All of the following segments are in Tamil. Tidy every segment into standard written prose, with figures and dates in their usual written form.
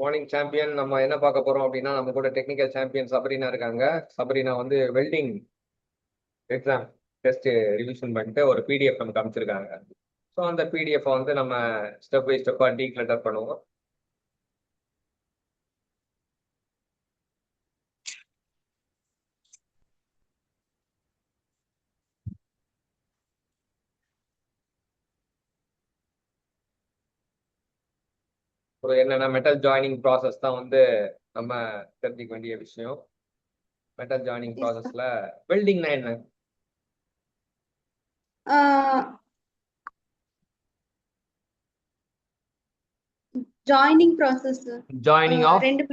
மார்னிங் சாம்பியன் நம்ம என்ன பார்க்க போறோம் அப்படின்னா நம்ம கூட டெக்னிக்கல் சாம்பியன் சபரினா இருக்காங்க. சபரினா வந்து வெல்டிங் எக்ஸாம் டெஸ்ட் ரிவிஷன் பண்ணிட்டு ஒரு பிடிஎஃப் நமக்கு அமைச்சிருக்காங்க. ஸோ அந்த பிடிஎஃப் வந்து நம்ம ஸ்டெப் பை ஸ்டெப்பா டீக்ளட்டர் பண்ணுவோம். ஸோ என்னென்ன மெட்டல் ஜாயினிங் ப்ராசஸ் தான் வந்து நம்ம தெரிஞ்சுக்க வேண்டிய விஷயம். Metal joining Yes, sir. ப்ராசஸ்ல வெல்டிங்னா என்ன? Joining process, sir. Joining of రెండు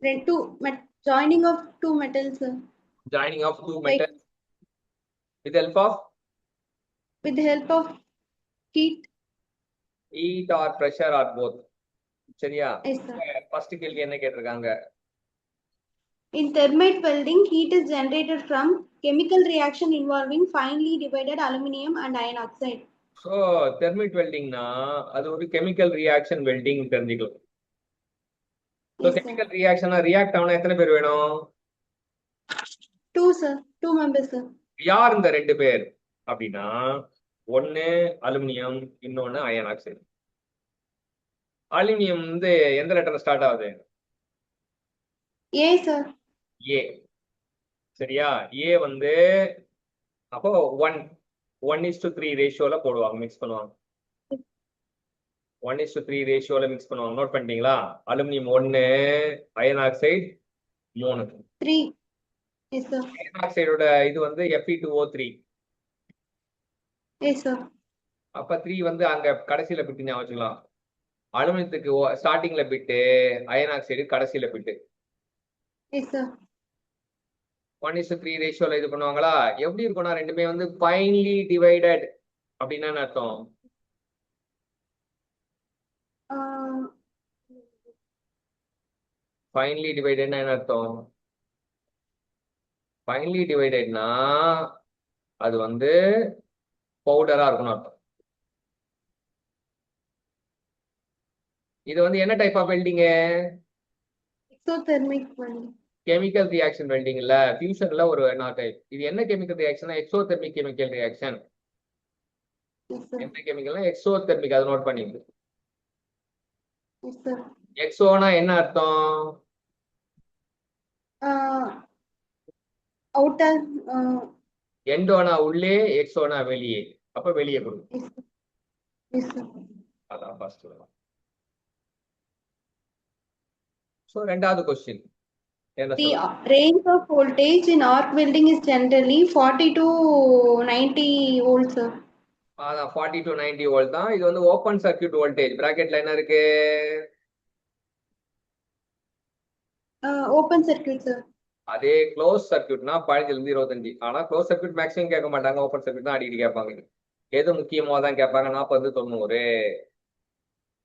met two met joining of two metals, sir. Joining of two Like metal with help of with the help of heat. Heat or pressure or both. சரியா? Yes, sir. ஃபர்ஸ்ட் கேள்வி என்ன கேட்டிருக்காங்க? In thermite welding, heat is generated from chemical reaction involving finely divided aluminum and iron oxide. So thermit வெல்டிங்னா அது ஒரு கெமிக்கல் ரியாக்ஷன் வெல்டிங் தெரிஞ்சுக்கலாம். So Yes, sir. கெமிக்கல் ரியாக்ஷனா ரியாக்ட் ஆகணும் எத்தனை பேர் வேணும்? Two, sir. Two members, sir. யார் இந்த ரெண்டு பேர் அப்படின்னா ஒன்னு அலுமினியம், இன்னொன்னு அயன் ஆக்சைடு. அலுமினியம் வந்து எந்த லெட்டர்ல ஸ்டார்ட் ஆகுது? A, sir. ஏ. சரியா? ஏ வந்து அப்போ 1:3 ரேஷியோல போடுவாங்க, மிக்ஸ் பண்ணுவாங்க. 1:3 ரேஷியோல மிக்ஸ் பண்ணுவாங்க. நோட் பண்ணிட்டீங்களா? Aluminium 1, iron oxide 3. Three. Yes, sir. Iron ஆக்சைடோட இது வந்து Fe2O3. Yes, sir. அப்ப 3 வந்து அங்க கடைசியில பிட்டு ஞாபகம் வச்சுக்கலாம். அலுமினியத்துக்கு ஸ்டார்டிங்ல பிட்டு, அயன் ஆக்சைடு கடைசியில பிட்டு. Yes, sir. 1:3 ரேஷியோல இது பண்ணுவாங்களா? எப்படி இருக்கும்னா ரெண்டுமே வந்து ஃபைன்லி டிவைடட் அப்படின்னா என்ன அர்த்தம்? ஃபைன்லி டிவைடட்னா என்ன அர்த்தம்? ஃபைன்லி டிவைடட்னா அது வந்து பவுடரா இருக்கணும் அர்த்தம். இது வந்து என்ன type of welding? Exothermic welding. Chemical reaction welding இல்ல, ஃபியூஷன்ல ஒரு டைப். இது என்ன chemical reaction? Exothermic chemical reaction. Yes, sir. என்ன கெமிக்கல்னா எக்ஸோதெர்மிக். அதை நோட் பண்ணிங்க. Yes, sir. எக்ஸோனா என்ன அர்த்தம்? Outer. எண்டோனா உள்ளே, எக்ஸோனா வெளியே. அப்ப வெளியே கொடுக்கும். Yes, sir. Yes, sir. அதான் ஃபர்ஸ்ட். ஸோ ரெண்டாவது கொஸ்டின் என்ன The சொல்லுங்க? range of voltage in arc welding is generally 40 to 90 volts, sir. அதான் 40 to 90 வோல்ட் தான். இது வந்து ஓப்பன் சர்க்யூட் வோல்டேஜ். பிராக்கெட்ல என்ன இருக்கு? Open circuit, sir. அதே க்ளோஸ் சர்க்யூட்னா 15 இருந்து 25. ஆனா க்ளோஸ் சர்க்யூட் மேக்ஸிமம் கேட்க மாட்டாங்க, ஓப்பன் சர்க்யூட் தான் அடிக்கடி கேட்பாங்க. எது முக்கியமோ தான் கேட்பாங்க. 40 90.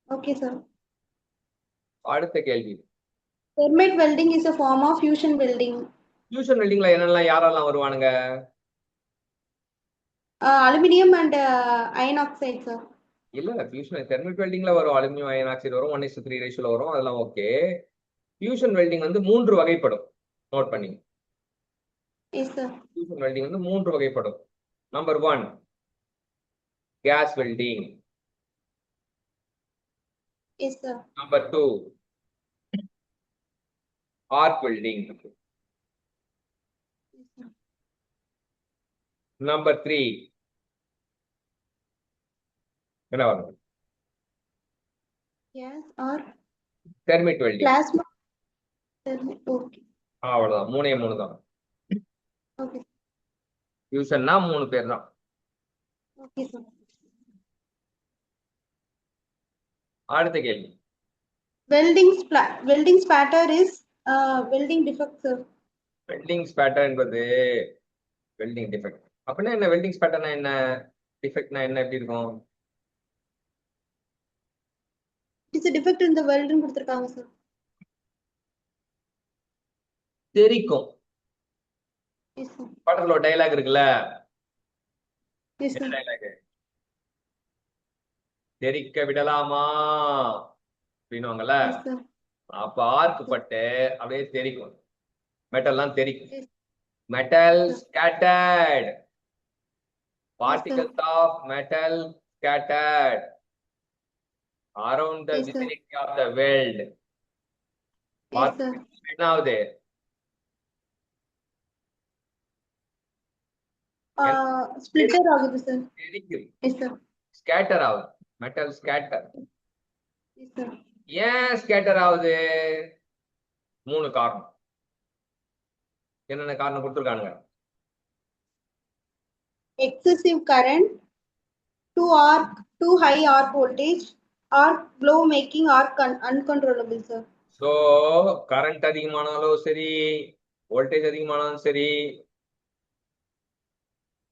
Okay, sir. அடுத்த கேள்வி. Thermite welding is a form of fusion welding. Fusion வெல்டிங்ல என்னெல்லாம் யாரெல்லாம் வருவானுங்க? Aluminum and iron oxide, sir. இல்ல ஃபியூஷன் தெர்மிக் வெல்டிங்ல வரும். அலுமினியம் அயன் ஆக்சைடு வரும். 1:3 ரேஷியோல வரும். அதெல்லாம் ஓகே. ஃபியூஷன் வெல்டிங் வந்து 3 வகைப்படும். நோட் பண்ணி. Yes, sir. ஃபியூஷன் வெல்டிங் வந்து 3 வகைப்படும். Number 1 gas welding. Yes, sir. Number 2 arc welding. Yes, sir. Number 3 என்ன வரும்? Yes, or thermite welding. plasma. Thermite. Okay. அவ்வளவுதான். 3 தான். Okay. ஃபியூஷன்னா 3 பேர் தான். Okay, sir. அடுத்த கேள்வி. Welding spatter is welding defect, sir. Welding spatter என்பது வெல்டிங் டிஃபெக்ட். அப்படின்னா என்ன? வெல்டிங் ஸ்பேட்டர்னா என்ன? டிஃபெக்ட்னா என்ன? எப்படி இருக்கும்? It is a defect in the welding கொடுத்திருக்காங்க, sir. தெரிக்கும். Yes, sir. படத்துல ஒரு டைலாக் இருக்குல்ல, Yes, என்ன sir. டைலாக்? தெரிக்க விடலாமா? அப்படின்னுவாங்கல்ல, Yes, sir. அப்ப ஆர்க் பட்டு அப்படியே தெரிக்கும், மெட்டல்லாம் தெரிக்கும். Yes, Metal sir. scattered. Yes, sir. Particles of metal scattered around the Yes, sir. vicinity of the weld. Yes, sir. என்ன ஆகுது? Splitter ஆகுது sir. தெரிக்கும், Yes, sir. ஸ்கேட்டர் ஆகுது, மெட்டல் ஸ்கேட்டர். Yes, sir. ஏன் ஸ்கேட்டர் ஆகுது? 3 காரணம். என்னென்ன காரணம் கொடுத்துருக்கானுங்க? Excessive current, too high arc voltage, arc glow making arc uncontrollable, sir. So current அதிகமானாலும் சரி, வோல்டேஜ் அதிகமானாலும் சரி,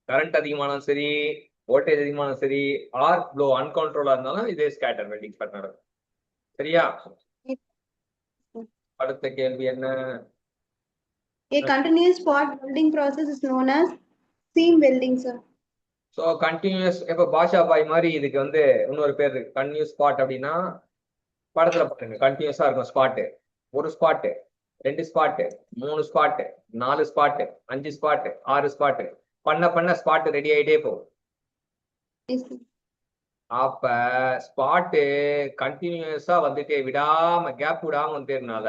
கரண்ட் அதிகமானாலும் சரி, வோல்டேஜ் அதிகமானாலும் சரி, ஆர்க் ப்ளோ அன்கண்ட்ரோலா இருந்தாலும் இதே ஸ்கேட்டர் வெல்டிங் ஸ்பாட் நடக்கும். சரியா? Yes, sir. அடுத்த கேள்வி என்ன? A continuous spot welding process is known as seam welding, sir. So continuous, இப்போ பாஷா பாய் மாதிரி இதுக்கு வந்து இன்னொரு பேர் இருக்கு. கண்டினியூஸ் ஸ்பாட் அப்படின்னா படத்துல பாருங்க, கண்டினியூஸா இருக்கும் spot. 1 spot, 2 spot, 3 spot, 4 spot, 5 spot, 6 spot, பண்ண பண்ண ஸ்பாட் ரெடி ஆயிட்டே போகும். Yes, sir. அப்ப ஸ்பாட்டு கண்டினியூஸா வந்துட்டே விடாம கேப் விடாம வந்துட்டதுனால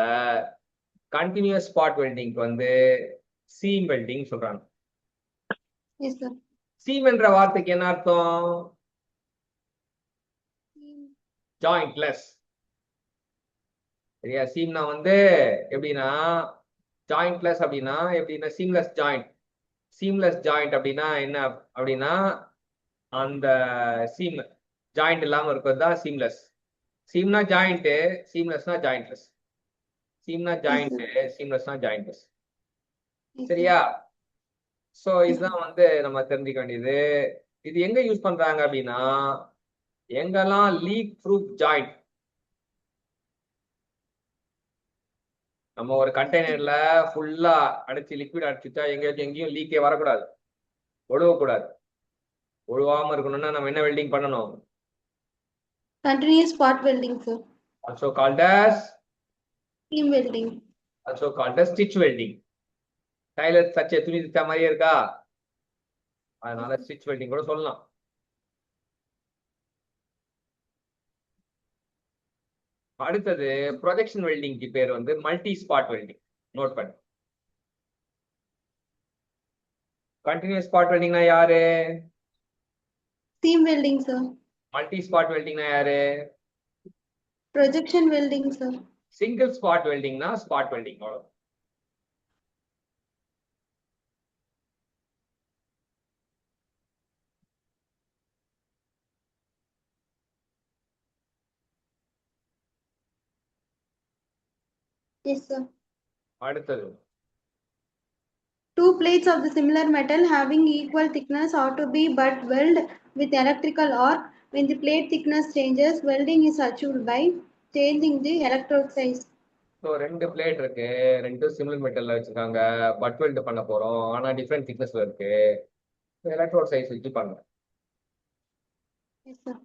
கண்டினியூஸ் ஸ்பாட் வெல்டிங்க்கு வந்து சீம் வெல்டிங் சொல்றாங்க. Yes, sir. சீம் என்ற வார்த்தைக்கு என்ன அர்த்தம்? Seam. ஜாயிண்ட்லெஸ். சரியா? சீம்னா வந்து எப்படின்னா ஜாயிண்ட்லெஸ் அப்படின்னா எப்படின்னா சீம்லெஸ் ஜாயிண்ட். சீம்லெஸ் ஜாயிண்ட் அப்படின்னா என்ன அப்படின்னா அந்த சீம் ஜாயிண்ட் இல்லாம இருக்கிறது தான் சீம்லெஸ். சீம்னா ஜாயிண்ட், சீம்லெஸ்னா ஜாயிண்ட்லெஸ். சீம்னா ஜாயிண்ட், சீம்லெஸ்னா ஜாயிண்ட்லெஸ். Yes, sir. சரியா? சோ இதுதான் வந்து நம்ம தெரிஞ்சுக்க வேண்டியது. இது எங்க யூஸ் பண்றாங்க அப்படின்னா, எங்கெல்லாம் லீக் ப்ரூஃப் ஜாயிண்ட், நம்ம ஒரு கண்டெய்னர்ல ஃபுல்லா அடைச்சு லிக்விட் அடைச்சுட்டா எங்கேயும் லீக்கே வரக்கூடாது, ஒழுவக்கூடாது. ஒழுவாம இருக்கணும்னா நம்ம என்ன வெல்டிங் பண்ணணும்? Continuous spot welding, sir. also called as Seam welding. also called as stitch welding. Tailor தச்ச துணி தச்ச மாதிரியே இருக்கா, அதனால ஸ்டிச் வெல்டிங் கூட சொல்லலாம். அடுத்தது ப்ரொஜெக்ஷன் வெல்டிங்க்கு பேர் வந்து மல்டி ஸ்பாட் வெல்டிங். நோட் பண்ணு. கண்டினியூஸ் ஸ்பாட் வெல்டிங்னா யாரு? Seam welding, sir. Multi spot வெல்டிங்னா யாரு? Projection welding, sir. Single spot வெல்டிங்னா ஸ்பாட் வெல்டிங். Yes, sir. அடுத்தது Two plates of the similar metal having equal thickness ought to be butt weld with electrical arc. When the plate thickness changes, welding is achieved by changing the electrode size. So 2 plate இருக்கு, 2 சிமிலர் மெட்டல்ல வச்சிருக்காங்க, பட் வெல்ட் பண்ண போறோம், ஆனா டிஃப்ரெண்ட் திக்னஸ்ல இருக்கு. எலக்ட்ரோட் சைஸ் வச்சு பண்ணுங்க. Yes, sir.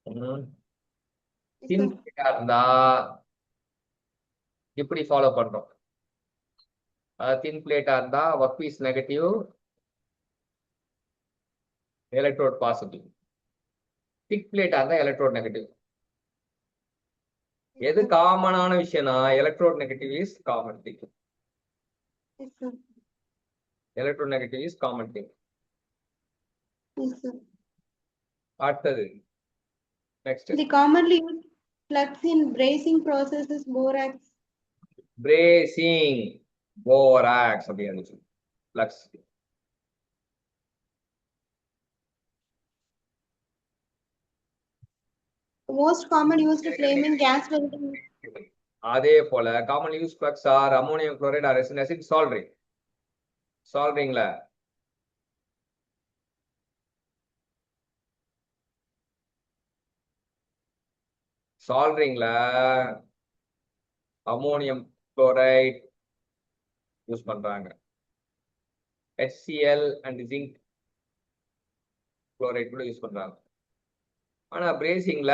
Yes, தின் sir. பிளேட்டா இருந்தா இப்படி ஃபாலோ பண்றோம். தின் பிளேட்டா இருந்தா work piece negative, electrode positive. Thick பிளேட்டா இருந்தா எலக்ட்ரோட் நெகட்டிவ். எது காமனான விஷயம்னா electrode negative is common thing. Yes, sir. Electrode negative is common thing. Yes, sir. அடுத்தது next. The commonly used flux in bracing process is borax. Brazing, borax அப்படி இருந்துச்சு. Flux. The most common used flame in gas welding. அதே போல common use flux or ammonium chloride or resin acid soldering. சால்ட்ரிங்ல சால்ட்ரிங்ல அமோனியம் குளோரைட் யூஸ் பண்றாங்க. HCl அண்ட் ஜிங்க் குளோரைட் கூட யூஸ் பண்றாங்க. ஆனா பிரேசிங்ல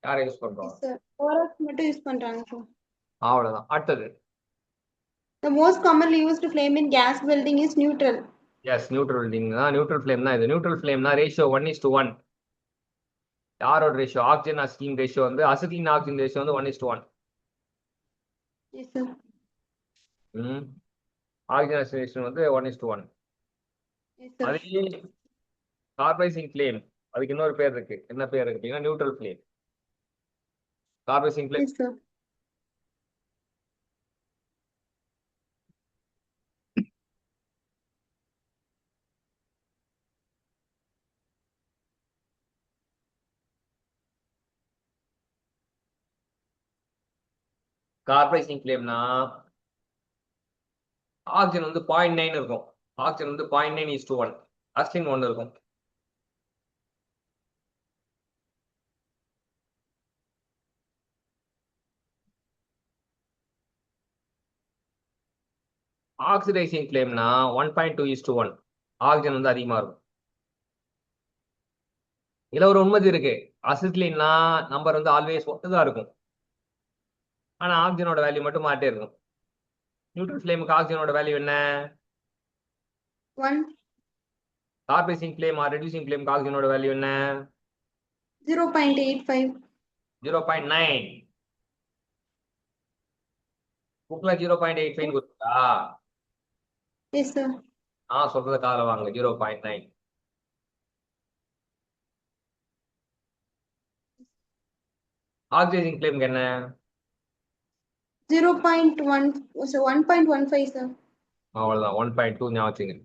யாரை யூஸ் பண்றோம்? Yes, sir. Borax மட்டும் யூஸ் பண்றாங்க சார். அவ்வளவுதான். அடுத்தது The most commonly used flame in gas welding is neutral. Yes, neutral welding தான். நியூட்ரல் ஃப்ளேம் தான் இது. நியூட்ரல் ஃப்ளேம்னா ரேஷியோ 1:1. யாரோட ரேஷியோ? ஆக்சிஜன் அசிட்டின் ரேஷியோ வந்து அசிட்டின் ஆக்சிஜன் ரேஷியோ வந்து 1:1. Yes, sir. ஆக்சிஜன் அசிட்டின் ரேஷியோ வந்து 1:1. Yes, sir. அதே கார்பைசிங் ஃப்ளேம், அதுக்கு இன்னொரு பேர் இருக்கு. என்ன பேர் இருக்கு அப்படின்னா neutral flame. Carburising flame Yes, sir. Carburising ஃப்ளேம்னா ஆக்சிஜன் வந்து 0.9 இருக்கும். ஆக்சிஜன் வந்து 0.9:1. அசிட்டின் 1 இருக்கும். ஆக்சிடைசிங் ஃப்ளேம்னா 1.2:1. ஆக்சிஜன் வந்து அதிகமா இருக்கும். இதுல ஒரு உண்மை இருக்கு. அசிட்லின்னா நம்பர் வந்து ஆல்வேஸ் ஒன்று தான் இருக்கும். ஆனா ஆக்சிஜனோட வேல்யூ மட்டும் மாட்டே இருக்கும். நியூட்ரல் ஃப்ளேமுக்கு ஆக்சிஜனோட வேல்யூ என்ன? 1. கார்பைசிங் ஃப்ளேம் ஆர் ரெடியூசிங் ஃப்ளேமுக்கு ஆக்சிஜனோட வேல்யூ என்ன? 0.85. 0.9. புக்ல 0.85 கொடுத்தா Yes, sir. நான் சொல்றத காதுல வாங்க. 0.9. ஆக்சிடைசிங் ஃப்ளேமுக்கு என்ன? 0.1. So 1.15, sir. அவ்வளவுதான். 1.2 ஞாபகம் வச்சுங்க.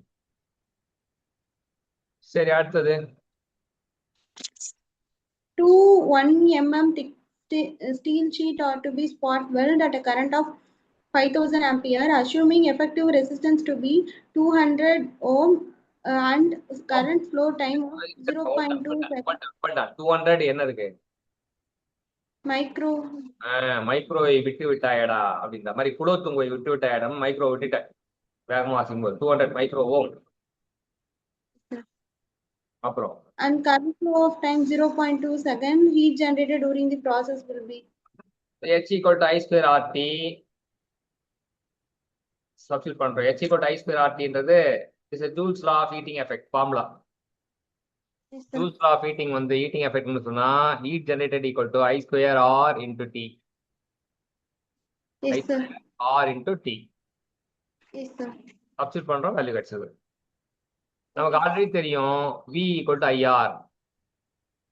சரி, அடுத்தது 2 1 mm thick steel sheet are to be spot weld at a current of 5000 ampere, assuming effective resistance to be 200 ohm and current flow time of 0.2 seconds. 200 என்ன இருக்கு? Micro. மைக்ரோவை விட்டு விட்டாயடா அப்படின்ற மாதிரி குலோத்துங்கை விட்டு விட்ட இடம் மைக்ரோ விட்டுட்ட. வேகமா வாசிக்கும்போது 200 மைக்ரோ ஓம். அப்புறம் And current flow of time 0.2 second. Heat generated during the process will be h = I² RT. Substitute பண்றோம். h = I² RTன்றது is a Joule's law of heating effect formula. yes, sir. Joule's law of heating வந்து heating effectனு சொன்னா heat generated = I² R into T. Yes, sir. R into T. Yes, sir. Substitute பண்றோம், வேல்யூ கிடைச்சது. நமக்கு ஆல்ரெடி தெரியும் V = IR.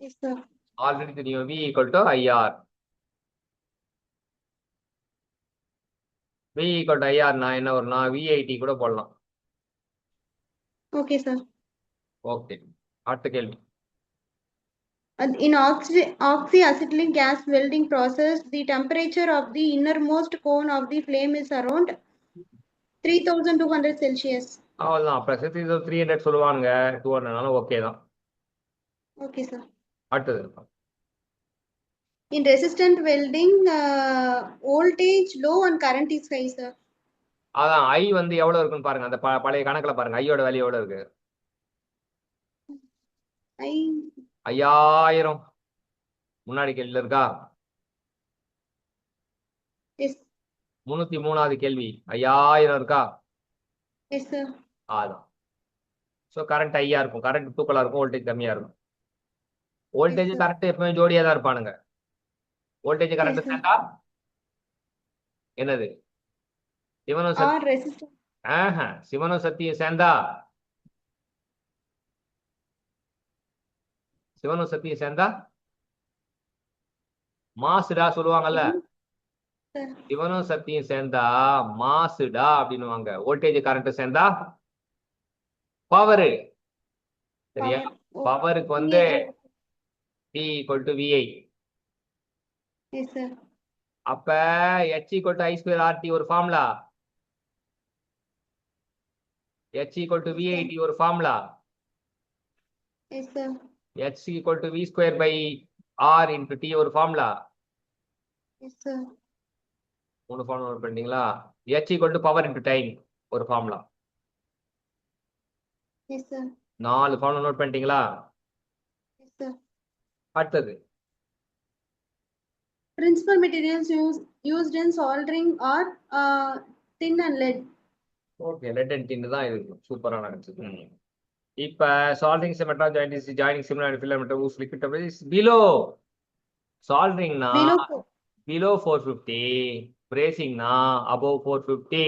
Yes, sir. Already தெரியும் V = IR. V = IRனா என்ன வரும்னா VIT கூட போடலாம். Okay, sir. ஓகே, அடுத்த கேள்வி. In oxy-acetylene gas welding process, the temperature of the innermost cone of the flame is around 3200 Celsius. அவ்வளோதான். ப்ரெஷர் 300 சொல்லுவாங்க. 200 ஓகே தான். Okay, sir. அடுத்தது In resistant welding, voltage low and current is high, sir. அதான் ஐ வந்து எவ்வளவு இருக்குன்னு பாருங்க. அந்த பழைய கணக்குல பாருங்க ஐயோட வேல்யூ எவ்வளவு இருக்கு. 5000 முன்னாடி கேள்வியில இருக்கா? Yes. 303வது கேள்வி 5000 இருக்கா? Yes, sir. அதான். ஸோ கரண்ட் ஐயா இருக்கும். கரண்ட் தூக்கலா இருக்கும். வோல்டேஜ் கம்மியா இருக்கும். Voltage sir. கரண்ட் எப்பவுமே ஜோடியா தான் இருப்பானுங்க. Voltage current sir. சேர்ந்தா என்னது? சிவனும் Or resistant. சிவனும் சத்தியும் சேர்ந்தா மாசுடா சொல்லுவாங்கல்ல. Sir. சிவனும் சத்தியும் சேர்ந்தா மாசுடா அப்படின்னுவாங்க. வோல்டேஜ் கரண்ட் சேர்ந்தா பவரு. சரியா? பவருக்கு வந்து P = VI. Yes, sir. அப்ப h = I² RT ஒரு ஃபார்முலா. h = VIT ஒரு ஃபார்முலா. Yes, sir. h = V²/R into T ஒரு ஃபார்முலா. Yes, sir. 3 ஃபார்முலா நோட் பண்ணிட்டீங்களா? h = பவர் into டைம் ஒரு ஃபார்முலா. Yes, sir. 4 ஃபார்முலா நோட் பண்ணிட்டீங்களா? Yes, sir. அடுத்தது Principal materials used in soldering are tin and lead. Okay, lead and tin தான் இது. சூப்பரா நடந்துச்சு. இப்ப சால்டிங் சிமெண்டா joining similar filament whose liquid is below. சால்டரிங்னா below 450, bracingனா above 450.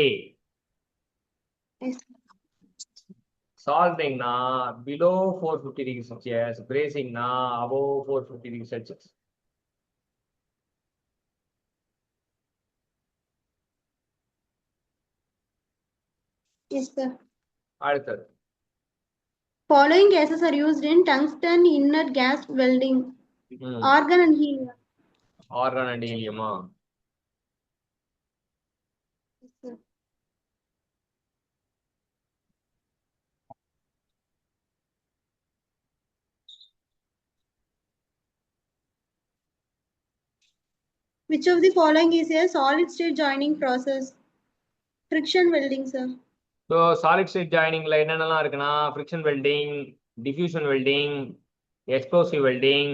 Yes. Soldering-na below 450 degrees Celsius, bracing-na above 450 degrees Celsius. Yes, sir. அடுத்தது Following gases are used in tungsten inert gas welding. Argon and helium. Argon and ஹீலியமா? Yes, sir. Which of the following is a solid state joining process? Friction welding, sir. So solid state ஜாயினிங்ல என்னென்னலாம் இருக்குன்னா friction welding, diffusion welding, explosive welding,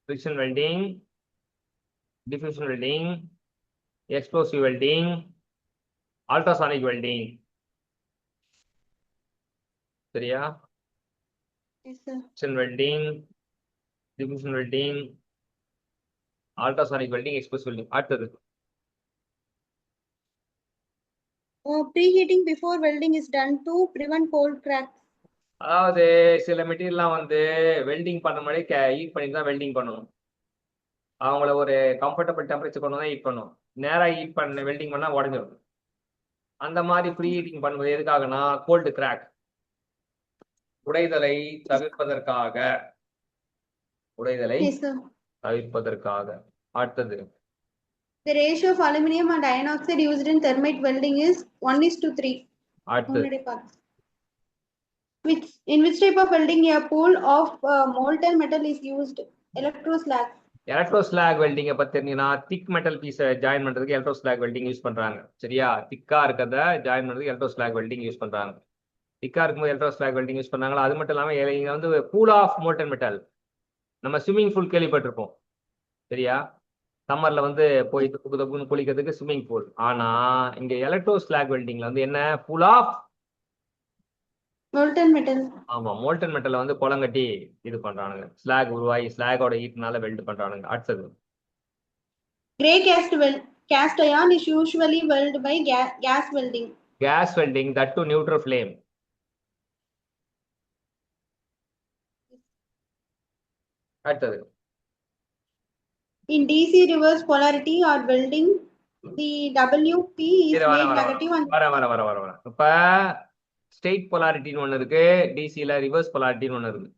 friction welding, diffusion welding, explosive welding, ultrasonic welding. சரியா? Yes, sir. Friction welding, diffusion welding, ultrasonic welding, explosive welding. அடுத்தது Preheating before welding is done to prevent cold cracks. அதாவது சில மெட்டீரியல்லாம் வந்து வெல்டிங் பண்ண முன்னாடி ஹீட் பண்ணி தான் வெல்டிங் பண்ணணும். அவங்கள ஒரு கம்ஃபர்டபுள் டெம்பரேச்சர் கொண்டு தான் ஹீட் பண்ணணும். நேராக ஹீட் பண்ண வெல்டிங் பண்ணால் உடஞ்சிடும். அந்த மாதிரி ப்ரீ ஹீட்டிங் பண்ணும்போது எதுக்காகனா கோல்டு கிராக், உடைதலை தவிர்ப்பதற்காக. உடைதலை Yes, sir. தவிர்ப்பதற்காக. அடுத்தது The ratio of aluminum and iron oxide used in thermite welding is 1:3. அடுத்தது In which type of welding a pool of molten metal is used? Electroslag. Electroslag வெல்டிங்கை பற்றி தெரிஞ்சுன்னா திக் மெட்டல் பீஸை ஜாயின் பண்ணுறதுக்கு எலக்ட்ரோஸ்லாக் வெல்டிங் யூஸ் பண்ணுறாங்க. சரியா? திக்காக இருக்கிறத ஜாயின் பண்ணுறதுக்கு எலக்ட்ரோஸ்லாக் வெல்டிங் யூஸ் பண்ணுறாங்க. திக்காக இருக்கும்போது எலக்ட்ரோஸ்லாக் வெல்டிங் யூஸ் பண்ணாங்களா? அது மட்டும் இல்லாமல் இங்கே வந்து பூல் ஆஃப் மோல்டன் மெட்டல், நம்ம ஸ்விம்மிங் பூல் கேள்விப்பட்டிருப்போம். சரியா? சம்மர்ல வந்து போய் தொப்பு தொப்புன்னு குளிக்கிறதுக்கு ஸ்விம்மிங் பூல். ஆனா இங்க எலக்ட்ரோஸ்லாக் வெல்டிங்ல வந்து என்ன? Pool of Molten metal. ஆமா, மோல்டன் மெட்டலை வந்து குளங்கட்டி இது பண்றானுங்க. ஸ்லாக் உருவாகி ஸ்லாகோட ஹீட்னால வெல்ட் பண்றானுங்க. அடுத்தது Gray cast iron is usually welded by gas welding. Gas welding, that to neutral flame. அடுத்தது In DC reverse polarity or welding, the WP is made negative and வர இப்ப ஸ்டேட் பொலாரிட்டின்னு ஒன்று இருக்கு, டிசியில் ரிவர்ஸ் பொலாரிட்டின்னு ஒன்று இருக்கு.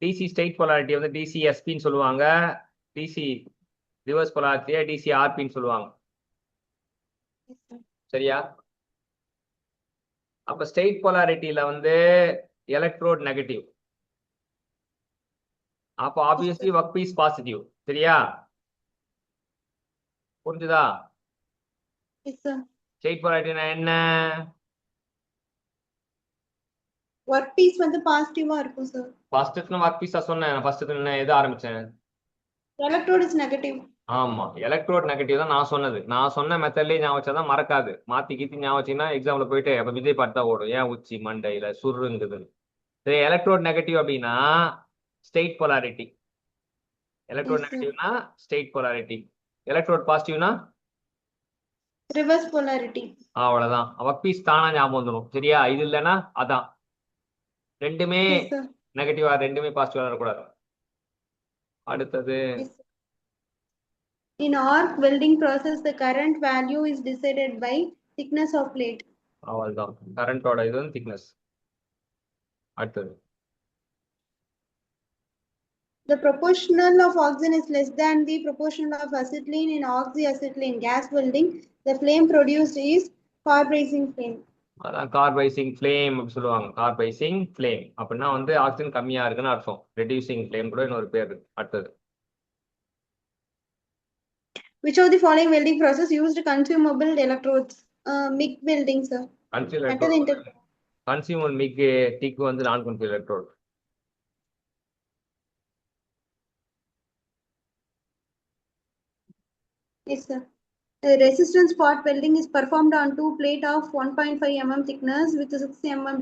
டிசி ஸ்டேட் பொலாரிட்டி வந்து டிசிஎஸ்பின்னு சொல்லுவாங்க, டிசி ரிவர்ஸ் பொலாரிட்டியை டிசிஆர்பின்னு சொல்லுவாங்க. சரியா? அப்ப ஸ்டேட் பொலாரிட்டியில வந்து எலக்ட்ரோட் நெகட்டிவ், அப்போ ஆப்வியஸ்லி ஒர்க் பீஸ் பாசிட்டிவ். சரியா? புரிஞ்சுதா? ஸ்டேட் பொலாரிட்டினா என்ன? ஒர்க் பீஸ் வந்து பாசிட்டிவா இருக்கும் சார். ஃபர்ஸ்ட் ஒர்க் பீஸா சொன்னேன். ஃபர்ஸ்ட் எது ஆரம்பிச்சேன்? Electrode is negative. ஆமா, எலக்ட்ரோட் நெகட்டிவ் தான் நான் சொன்னது. நான் சொன்ன மெத்தட்லயே ஞாபகம் வச்சாதான் மறக்காது. மாத்தி கீத்தி ஞாபகம் வச்சீங்கன்னா எக்ஸாம்ல போயிட்டு அப்ப விஜய் பாட்டு தான் ஓடும், ஏன் உச்சி மண்டையில சுருங்குது. சரி, எலக்ட்ரோட் நெகட்டிவ் அப்படின்னா ஸ்டேட் பொலாரிட்டி. எலக்ட்ரோட் நெகட்டிவ்னா ஸ்டேட் பொலாரிட்டி. எலக்ட்ரோட் பாசிட்டிவ்னா ரிவர்ஸ் பொலாரிட்டி. அவ்வளவுதான். ஒர்க் பீஸ் தானா ஞாபகம் வந்துடும். சரியா? இது இல்லைன்னா அதான் ரெண்டுமே நெகட்டிவா, ரெண்டுமே பாசிட்டிவா இருக்கக்கூடாது. அடுத்தது In arc welding process, the current value is decided by thickness of plate. அவ்வளவுதான். கரண்டோட இது வந்து திக்னஸ். அடுத்தது The proportional of oxygen is less than the proportional of acetylene in oxyacetylene gas welding. The flame produced is carburizing flame. அதான் கார்பைசிங் ஃப்ளேம் அப்படி சொல்லுவாங்க. கார்பைசிங் ஃப்ளேம் அப்படின்னா வந்து ஆக்சிஜன் கம்மியா இருக்குன்னு அர்த்தம். ரெடியூசிங் ஃப்ளேம் கூட இன்னொரு பேர். அடுத்தது Which of the following welding process used consumable electrodes? MIG welding, sir. Consumer MIG TIG வந்து நான் consumer electrode. Yes, sir. Resistance spot welding is performed on two plate of 1.5 mm thickness with 6 mm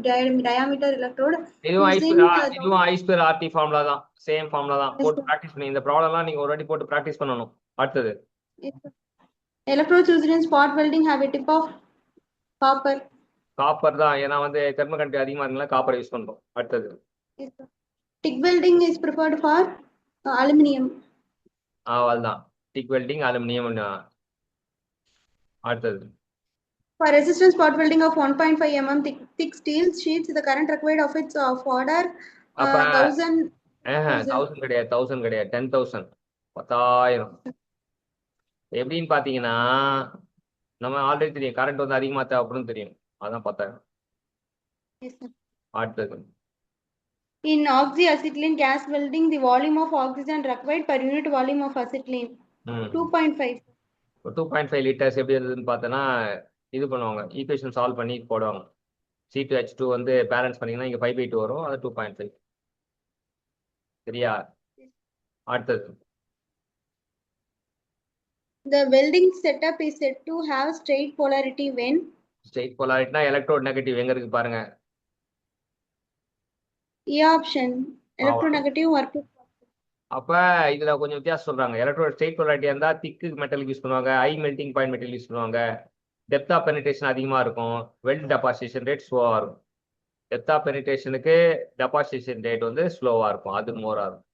diameter electrode இதுவும் ஐ using ஸ்கொயர் இதுவும் ஐ ஸ்கொயர் ஆர்டி ஃபார்முலா தான், சேம் ஃபார்முலா தான். yes, போட்டு sir. ப்ராக்டிஸ் பண்ணி இந்த ப்ராப்ளம்லாம் நீங்க ஒரு வாட்டி போட்டு ப்ராக்டிஸ் பண்ணணும். அடுத்தது Yes, sir. Electrodes used in spot welding have a tip of copper. Copper தான், ஏன்னா வந்து தெர்மோகண்டக்டிவிட்டி அதிகமா இருந்தாலும் காப்பர் யூஸ் பண்றோம். அடுத்தது Yes, sir. TIG welding is preferred for aluminum. அவ்வளவுதான். Tick welding, aluminium. அடுத்தது For resistance spot welding of 1.5 mm thick steel sheets, the current required of its of order அப்ப 1000. 1000 கிடையாது, 1000 கிடையாது, 10,000, 10,000. எப்படின்னு பாத்தீங்கன்னா நம்ம ஆல்ரெடி தெரியும் கரண்ட் வந்து அதிகமா தேவைப்படும் தெரியும், அதான் 10,000. Yes, sir. அடுத்தது In oxyacetylene gas welding, the volume of oxygen required per unit volume of acetylene 2.5. 2.5 litres எப்படி இருந்ததுன்னு பார்த்தோன்னா இது பண்ணுவாங்க, ஈக்குவேஷன் சால்வ் பண்ணி போடுவாங்க. C2H2 வந்து பேலன்ஸ் பண்ணீங்கன்னா இங்க 5/2 வரும், அது 2.5. சரியா? அடுத்தது The welding setup is said to have straight polarity when straight போலாரிட்டினா எலக்ட்ரோட் நெகட்டிவ் எங்க இருக்கு பாருங்க. E option electronegative or அப்ப இதுல கொஞ்சம் வித்தியாசம் சொல்றாங்க. எலக்ட்ரோட் ஸ்ட்ரெயிட் போலாரிட்டியா இருந்தா திக்கு மெட்டல் யூஸ் பண்ணுவாங்க, high melting point metal use பண்ணுவாங்க, டெப்த் ஆஃப் பெனிட்ரேஷன் அதிகமா இருக்கும், வெல்ட் டெபாசிஷன் ரேட் ஸ்லோவா இருக்கும். டெப்த் ஆஃப் பெனிட்ரேஷனுக்கு டெபாசிஷன் ரேட் வந்து ஸ்லோவா இருக்கும், அது மோரா இருக்கும்.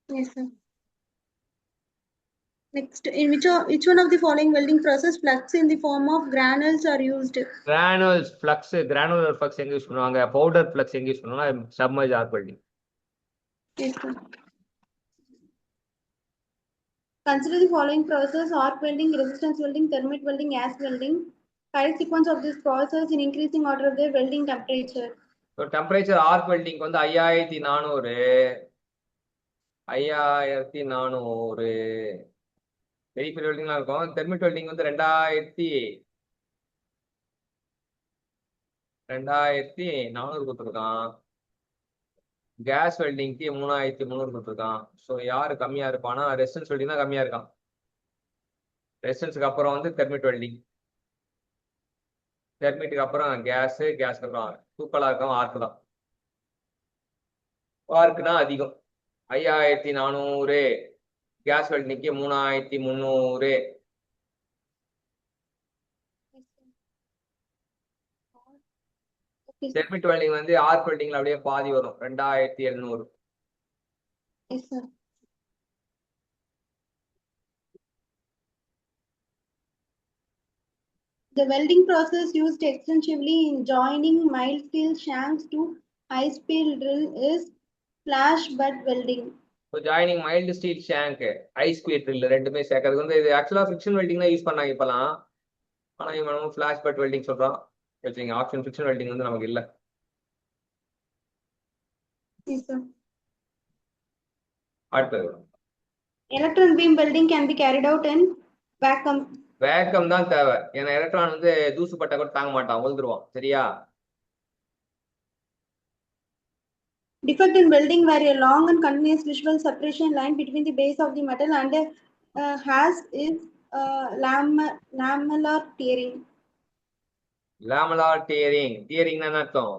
Yes, sir. Next, in which one of the following welding process flux in the form of granules are used? Granules flux, granular flux எங்க யூஸ் பண்ணுவாங்க, பவுடர் ஃப்ளக்ஸ் எங்க யூஸ் பண்ணுவாங்க, submerge arc welding. Yes, sir. Consider the following process: arc welding, resistance welding, thermite welding, gas welding. Correct sequence of this process in increasing order of their welding temperature. Temperature arc welding வந்து 5400, 5400 பெரிய பெரிய வெல்டிங்லாம் இருக்கும். தெர்மிட் வெல்டிங் வந்து 2400 கொடுத்துருக்கான். கேஸ் வெல்டிங்க்கு 3300 கொடுத்துருக்கான். ஸோ யாரு கம்மியா இருப்பானா, ரெசிஸ்டன்ஸ் வெல்டிங் தான் கம்மியா இருக்கான். ரெசிஸ்டன்ஸுக்கு அப்புறம் வந்து தெர்மிட் வெல்டிங், தெர்மிட்டுக்கு அப்புறம் கேஸுக்கு அப்புறம் தூக்கலா இருக்கும் ஆர்க் தான். ஆர்க் தான் அதிகம், 5400. கேஸ் வெல்டிங்க்கு 3300. தெர்மிட் வெல்டிங் வந்து ஆர்க் வெல்டிங்ல அப்படியே பாதி வரும், 2700. Yes, sir. The welding process used extensively in joining mild steel shanks to high speed drill is flash butt welding. So joining mild steel shank, high speed drill ரெண்டுமே சேர்க்கறது வந்து இது ஆக்சுவலாக ஃபிக்ஷன் வெல்டிங் தான் யூஸ் பண்ணாங்க இப்போலாம். ஆனால் இவன் ஃபிளாஷ் பட் வெல்டிங் சொல்கிறான். வச்சுங்க, ஆப்ஷன் ஃபிக்ஷன் வெல்டிங் வந்து நமக்கு இல்லை. Yes, sir. அடுத்தது Electron beam welding can be carried out in vacuum. Vacuum தான் தேவை, ஏன்னா எலக்ட்ரான் வந்து தூசு பட்டா கூட தாங்க மாட்டான், உழுதுருவான். சரியா? Defect in welding where a long and continuous visual separation line between the base of the metal and has is lamellar tearing. Lamellar tearing, டியரிங்னா என்ன அர்த்தம்?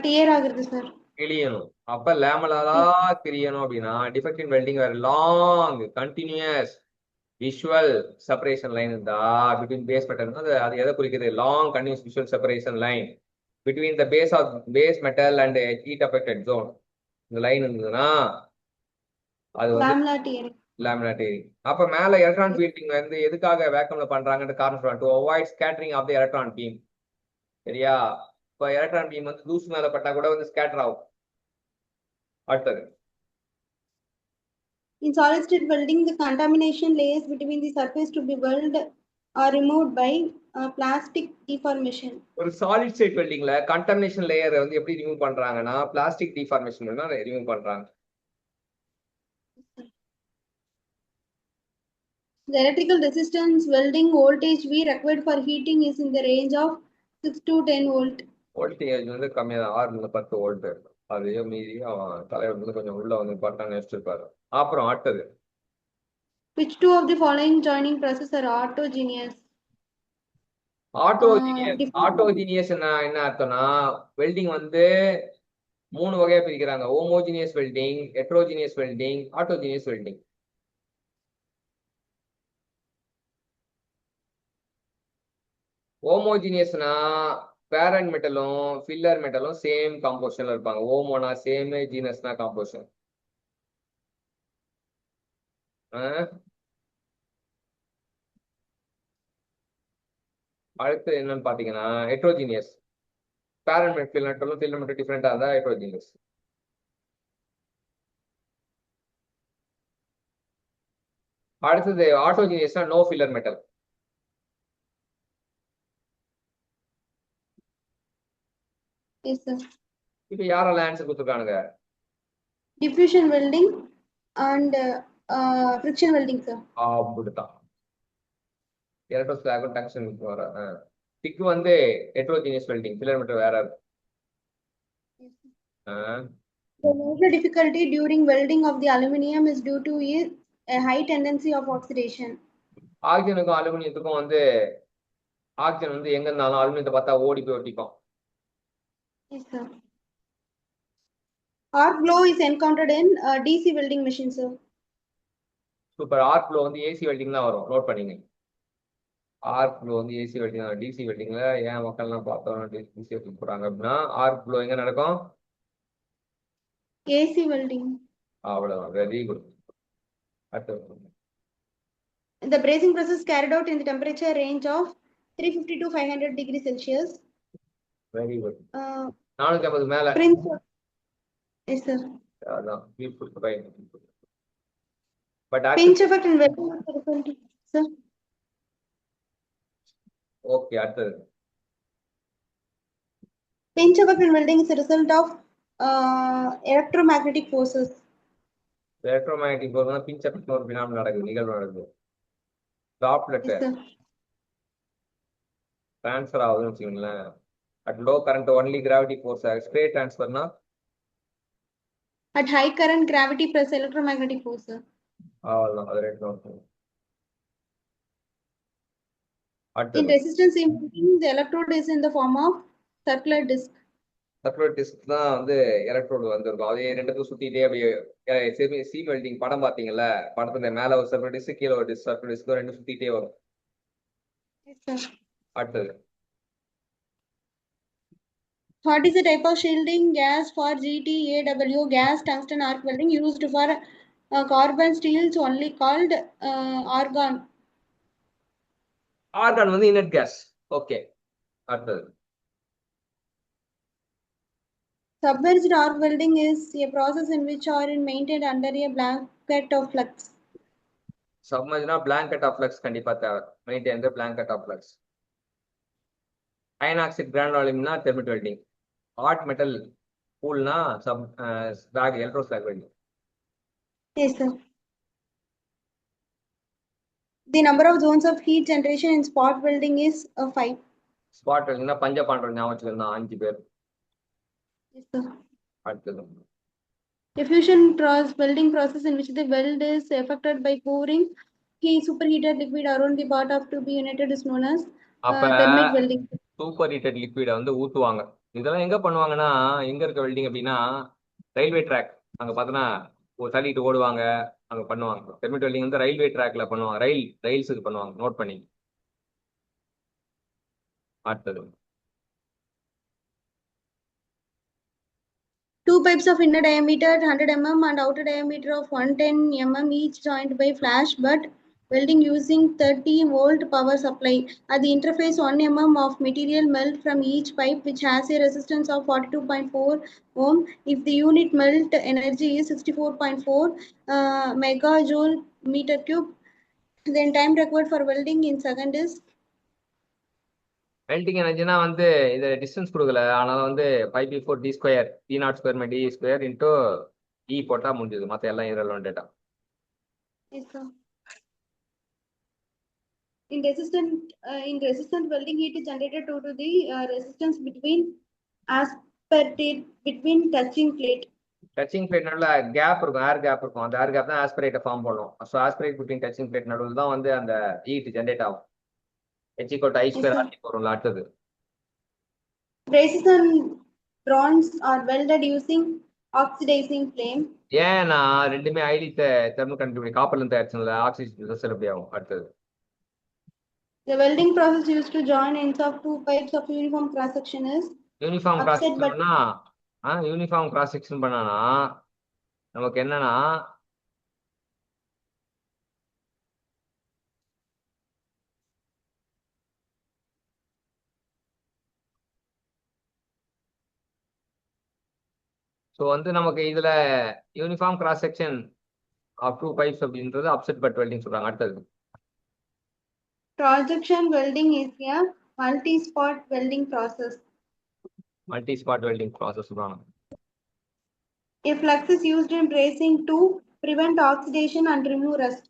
Tear ஆகுது சார். கிளியணும். அப்ப லேமலாரா கிளியணும் அப்படின்னா டிஃபெக்ட் இன் வெல்டிங் வேற long continuous visual separation line இருந்தா பிட்வீன் பேஸ் மெட்டல், அது எதை குறிக்குது? Long continuous visual separation line between the base metal and heat affected zone. இந்த லைன் இருந்ததுன்னா அது வந்து Lamellar tearing. Laminar tearing. அப்ப மேல எலக்ட்ரான் பீட்டிங் வந்து எதுக்காக வேக்கம்ல பண்றாங்கன்ற காரணம் சொல்றாங்க, to avoid scattering of the electron beam. சரியா? இப்போ எலக்ட்ரான் பீம் வந்து தூசு மேல பட்டா கூட வந்து ஸ்கேட்டர் ஆகும். அடுத்தது In solid state welding, the contamination layers between the surface to be welded are removed by plastic deformation. ஒரு சாலிட் ஸ்டேட் வெல்டிங்ல கண்டாமினேஷன் லேயர் வந்து எப்படி ரிமூவ் பண்றாங்கன்னா பிளாஸ்டிக் டிஃபார்மேஷன் ரிமூவ் பண்றாங்க. The electrical resistance welding voltage V required for heating is in the range of 6 to 10 volt. Voltage வந்து கம்மியாக தான், 6 to 10 வோல்ட். அதையும் மீறி அவன் தலைவர் வந்து கொஞ்சம் உள்ள வந்து பார்த்தான்னு வச்சிருப்பாரு. அப்புறம் அடுத்தது Which two of the following joining process are autogeneous? ஆட்டோஜீனியஸ் என்ன அர்த்தம்னா வெல்டிங் வந்து 3 வகையா பிரிக்கிறாங்க. Homogeneous welding, heterogeneous welding, autogenous welding. ஹோமோஜீனியஸ்னா பேரண்ட் மெட்டலும் ஃபில்லர் மெட்டலும் சேம் காம்போசிஷன்ல இருப்பாங்க. ஹோமோனா சேம், ஜீனஸ்னா காம்போசிஷன். அடுத்து என்னன்னு பாத்தீங்கன்னா heterogeneous. Parent metal filler metal டிஃபரெண்டா இருந்தா ஹெட்ரோஜீனியஸ். அடுத்தது ஆட்டோஜீனியஸ்னா no filler metal. Yes, sir. இப்ப யாரெல்லாம் ஆன்சர் கொடுத்துருக்கானுங்க? Diffusion welding and friction welding, sir. அப்படித்தான். எலக்ட்ரோஸ்லாக் டங்ஸ்டன் வர டிக் வந்து ஹெட்ரோஜீனியஸ் வெல்டிங், ஃபில்லர் மெட்டல் வேற இருக்கு. The major difficulty during welding of the aluminium is due to a high tendency of oxidation. ஆக்சிஜனுக்கும் அலுமினியத்துக்கும் வந்து ஆக்சிஜன் வந்து எங்க இருந்தாலும் அலுமினியத்தை பார்த்தா ஓடி போய் ஒட்டிக்கும். Yes, sir. Arc flow is encountered in DC welding machine, sir. Super. Arc flow வந்து ஏசி வெல்டிங் தான் வரும், நோட் பண்ணிங்க. ஆர்க் ஃப்ளோ வந்து ஏசி வெல்டிங் தான். டிசி வெல்டிங்ல ஏன் மக்கள்லாம் பார்த்தோம் டிசி வெல்டிங் போறாங்க அப்படின்னா ஆர்க் ஃப்ளோ எங்க நடக்கும்? AC welding. அவ்வளவுதான். Very good. அடுத்து The brazing process carried out in the temperature range of 350 to 500 degrees Celsius. Very good. 450 மேல. Yes, sir. அதான் but pinch effect in welding, sir. Okay. அடுத்தது pinch effect in welding is a result of electromagnetic forces. Electromagnetic ஃபோர்ஸ்னா பிஞ்ச் எஃபெக்ட்னு ஒரு பினாமினல் நடக்குது, நிகழ்வு நடக்குது. Droplet Yes, sir. ட்ரான்ஸ்ஃபர் ஆகுதுன்னு வச்சுக்கோங்களேன். At low current only gravity force. Spray ட்ரான்ஸ்ஃபர்னா at high current gravity plus electromagnetic force, sir. அவ்வளவுதான். அது ரெண்டு நோட். In அடுத்தது resistance welding, the electrode is in the form of circular disc. Circular disk தான் வந்து எலக்ட்ரோடு வந்திருக்கும். அதே ரெண்டுக்கும் சுத்திட்டே அப்படியே சீம் வெல்டிங் படம் பார்த்தீங்கல்ல, படத்துல மேல ஒரு சர்க்குலர் டிஸ்க், கீழே ஒரு டிஸ்க், சர்க்குலர் டிஸ்க் ரெண்டு சுத்திட்டே வரும். Yes, sir. அடுத்தது What is the type of shielding gas for GTAW gas tungsten arc welding used for carbon steels only called argon? Argon வந்து இனட் கேஸ். ஓகே. அடுத்தது Submerged arc welding is a process in which iron maintained under a blanket of flux. சப்மர்ஜ்னா பிளாங்கெட் ஆஃப் ஃப்ளக்ஸ் கண்டிப்பா தேவை. Maintain the blanket of flux. Iron oxide கிரானுலம்னா தெர்மிட் வெல்டிங். ஹாட் மெட்டல் பூல்னா slag electroslag welding. Yes, sir. The number of zones of heat generation in spot welding is 5. Spot வெல்டிங்னா பஞ்ச பாண்டவர் ஞாபகம் வச்சுக்கணும், 5 பேர். Yes, sir. அடுத்தது Diffusion welding process in which the weld is effected by pouring superheated liquid around the part of to be united is known as thermite welding. Super heated liquid வந்து ஊத்துவாங்க. இதெல்லாம் எங்க பண்ணுவாங்கன்னா, எங்க இருக்க வெல்டிங் அப்படின்னா ரயில்வே ட்ராக் அங்க பார்த்தோன்னா தள்ளிட்டு ஓடுவாங்க, அங்க பண்ணுவாங்க. தெர்மிட் வெல்டிங் வந்து ரயில்வே ட்ராக்ல பண்ணுவாங்க, ரயில்ஸுக்கு பண்ணுவாங்க, நோட் பண்ணி. அடுத்தது Two pipes of inner diameter 100 mm and outer diameter of 110 mm each joined by flash butt welding using 30-volt power supply. At the interface, 1 mm of material melt from each pipe, which has a resistance of 42.4 ohm. If the unit melt energy is 64.4 megajoule meter cube, then time required for welding in second is welding எனர்ஜினா வந்து இது டிஸ்டன்ஸ் கொடுக்கல, ஆனாலும் வந்து 5p4 d square T0 square d square into E போட்டா முடிஞ்சது. மற்ற எல்லாம் irrelevant data. Yes, sir. In resistant welding, heat is generated due to the resistance between touching plate. Touching plate நடுவில் கேப் இருக்கும், ஏர் கேப் இருக்கும். அந்த ஏர் கேப் தான் ஆஸ்பிரேட்டை ஃபார்ம் பண்ணும். So aspirate between touching plate நடுவில் தான் வந்து அந்த ஹீட் ஜென்ரேட் ஆகும். I Yes, square sir. RT வரும்ல அடுத்தது. Braces and bronze are welded using oxidizing flame. ஏன்னா ரெண்டுமே ஐடி தெர்மல் கண்டக்டிவிட்டி காப்பர்ல இருந்து தயாரிச்சதுல ஆக்சிஜன் ரிசல்ட் எப்படி ஆகும் அடுத்தது. The welding process used to join ends of two pipes of uniform cross section is uniform cross upset but செக்ஷன்னா யூனிஃபார்ம் கிராஸ் செக்ஷன் பண்ணானா நமக்கு என்னன்னா ஸோ வந்து நமக்கு இதுல uniform cross section of two pipes அப்படின்றது அப்செட் பட் வெல்டிங் சொல்றாங்க. அடுத்தது cross-section welding is a multi-spot welding process. Multi spot welding process சொல்றாங்க. A flux is used in bracing to prevent oxidation and remove rust.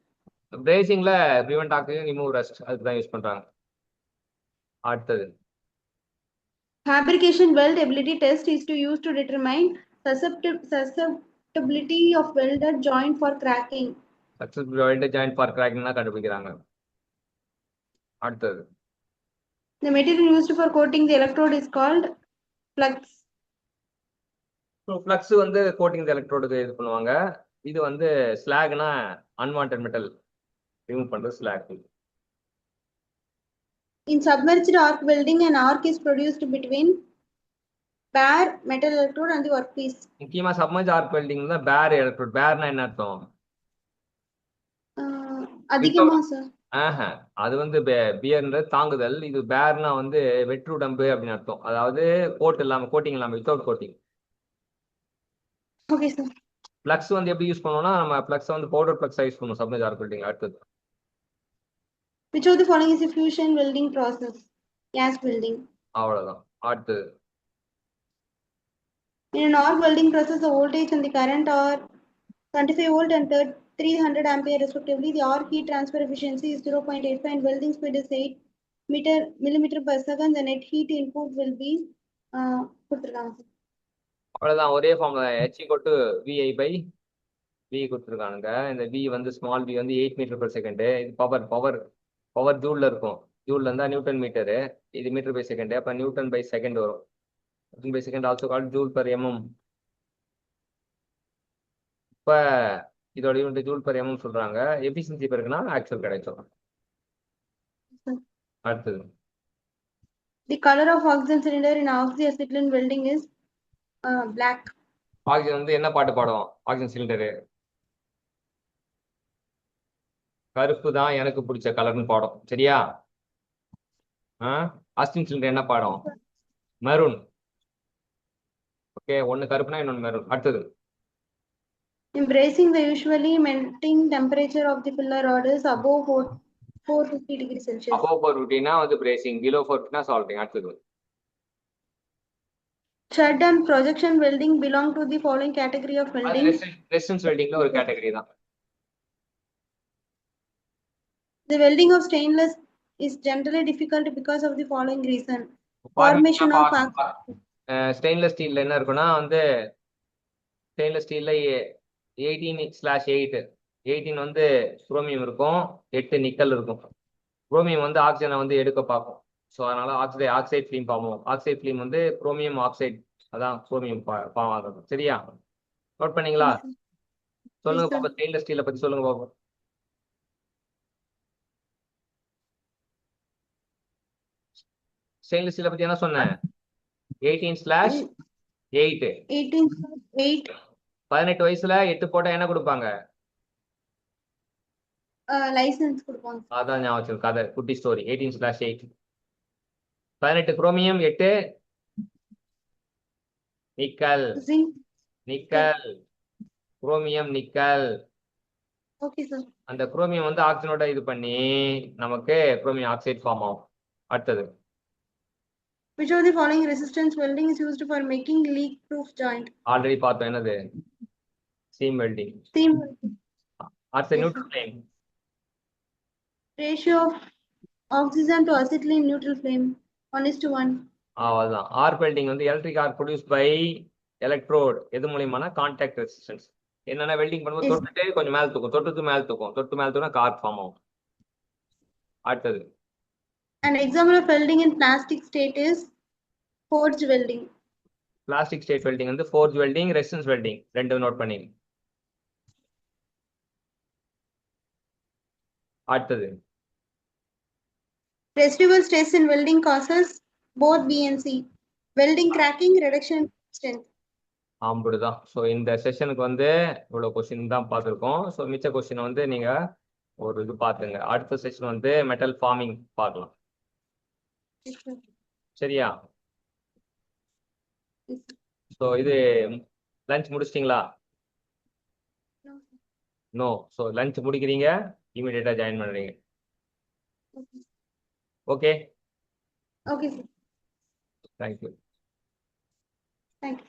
பிரேசிங்ல ப்ரிவென்ட் ஆக்சிஜன் ரிமூவ் ரஸ்ட் அதுக்கு தான் யூஸ் பண்றாங்க. அடுத்தது Fabrication weld ability test is to use to determine susceptibility of welded joint for cracking. Successful welded joint for cracking தான் கண்டுபிடிக்கிறாங்க. அடுத்தது The material used for coating the electrode is called flux. So flux வந்து கோட்டிங் எலக்ட்ரோடுக்கு இது பண்ணுவாங்க. இது வந்து ஸ்லாக்னா அன்வான்ட் மெட்டல் ரிமூவ் பண்றது slack. In submerged arc welding, an arc is produced between bare metal electrode and the workpiece. முக்கியமா சப்மர்ஜ் ஆர்க் வெல்டிங் தான் பேர் எலக்ட்ரோட். பேர்னா என்ன அர்த்தம்? அதிகமா சார். அது வந்து பியர்ன்றது தாங்குதல். இது பேர்னா வந்து வெற்றுடம்பு அப்படின்னு அர்த்தம். அதாவது கோட் இல்லாம கோட்டிங் இல்லாம without coating. Okay sir. Flux வந்து எப்படி யூஸ் பண்ணுவோம்னா நம்ம ஃப்ளக்ஸ் வந்து பவுடர் ஃப்ளக்ஸ் யூஸ் பண்ணுவோம் சப்மர்ஜ் ஆர்க் வெல்டிங். அடுத்தது Which of the following is a fusion welding process? Gas welding. அவ்வளவுதான். அடுத்தது In an arc welding process, the voltage and the current are 25 volt and 300 ampere respectively. The arc heat transfer efficiency is 0.85 and welding speed is 8 millimeter per second. The net heat input will be கொடுத்துருக்காங்க சார். அவ்வளவுதான். ஒரே ஃபார்ம்ல ஹெச் கொட்டு விஐ பை வி கொடுத்துருக்கானுங்க. இந்த வி வந்து ஸ்மால் வி வந்து 8 மீட்டர் per செகண்ட். இது பவர் ஜூல்ல இருக்கும். ஜூல்ல இருந்தா நியூட்டன் மீட்டரு, இது மீட்டர் பை செகண்ட். அப்ப நியூட்டன் பை செகண்ட் வரும். Newton by second also called joule per mm. இப்ப இதோட யூனிட் ஜூல் per mm சொல்றாங்க. எஃபிஷியன்சி பெருக்குனா ஆக்சுவல் கிடைக்கும். அடுத்தது The color of oxygen cylinder in oxyacetylene welding is black. Oxygen வந்து என்ன பாட்டு பாடும்? ஆக்சிஜன் சிலிண்டரு கருப்பு தான் எனக்கு பிடிச்ச கலர்னு பாடும். சரியா? ஆக்சிஜன் சிலிண்டர் என்ன பாடும்? மெரூன். ஓகே, ஒன்னு கருப்புனா இன்னொன்னு மெரூன். அடுத்தது In bracing, the usually melting temperature of the filler rod is above 450 degrees Celsius. above 450 வந்து பிரேசிங், below 450 சால்விங். அடுத்தது Stud and projection welding belong to the following category of welding. Resistance வெல்டிங்ல ஒரு கேட்டகரி தான். The welding of stainless is generally difficult because of the following reason. Formation of stainless ஸ்டீல்ல என்ன இருக்குன்னா வந்து ஸ்டெயின்லெஸ் ஸ்டீல்ல 18/8 18 வந்து குரோமியம் இருக்கும், 8 நிக்கல் இருக்கும். குரோமியம் வந்து ஆக்சிஜனை வந்து எடுக்க பார்க்கும். ஸோ அதனால ஆக்சைட் ஃபிலிம் பாவோம். ஆக்சைட் ஃபிலிம் வந்து குரோமியம் ஆக்சைடு, அதான் குரோமியம் பாவாகும். சரியா? நோட் பண்ணீங்களா? சொல்லுங்க பாப்பா, ஸ்டெயின்லெஸ் ஸ்டீலை பத்தி சொல்லுங்க பாப்பா. ஸ்டெயின்லெஸ் ஸ்டீலை பத்தி என்ன சொன்னேன்? 18/8 18 வயசுல 8 போட்டா என்ன கொடுப்பாங்க? லைசன்ஸ் கொடுப்பாங்க. அதான் ஞாபகம் வச்சிருக்க கதை, குட்டி story. 18/8 18 chromium, 8 nickel. Nickel chromium nickel. Okay sir. அந்த குரோமியம் வந்து ஆக்சிஜனோட இது பண்ணி நமக்கு குரோமியம் ஆக்சைடு ஃபார்ம் ஆகும். அடுத்தது Which of the following resistance welding is used for making leak proof joint? Already பார்த்தோம். என்னது? Seam welding. Seam. அடுத்து neutral flame. Ratio of oxygen to acetylene neutral flame 1:1. அவ்வளவுதான். ஆர்க் வெல்டிங் வந்து electric arc produce by electrode எது மூலியமான கான்டாக்ட் ரெசிஸ்டன்ஸ். என்னன்னா வெல்டிங் பண்ணும்போது Yes. தொட்டுட்டு கொஞ்சம் மேல தூக்கும், தொட்டு மேல தூக்கும், தொட்டு மேல தூக்கினா கார்க் ஃபார்ம் ஆகும். அடுத்தது An example of welding in plastic state is forged welding. Plastic state welding வந்து ஃபோர்ஜ் வெல்டிங், ரெசிஸ்டன்ஸ் வெல்டிங் ரெண்டு நோட் பண்ணி. அடுத்தது Residual stress in welding causes both B and C. Welding cracking, reduction in strength. அப்படிதான். ஸோ இந்த செஷனுக்கு வந்து இவ்வளோ கொஸ்டின் தான் பார்த்துருக்கோம். ஸோ மிச்ச கொஸ்டின் வந்து நீங்க ஒரு இது பார்த்துங்க. அடுத்த செஷன் வந்து மெட்டல் ஃபார்மிங் பார்க்கலாம். Yes, sir. சரியா? Yes, sir. ஸோ இது லஞ்ச் முடிச்சிட்டிங்களா? No, sir. No. So lunch முடிக்கிறீங்க, இமீடியட்டா ஜாயின் பண்ணுறீங்க. Okay. Okay, Okay, sir. Thank you. Thank you.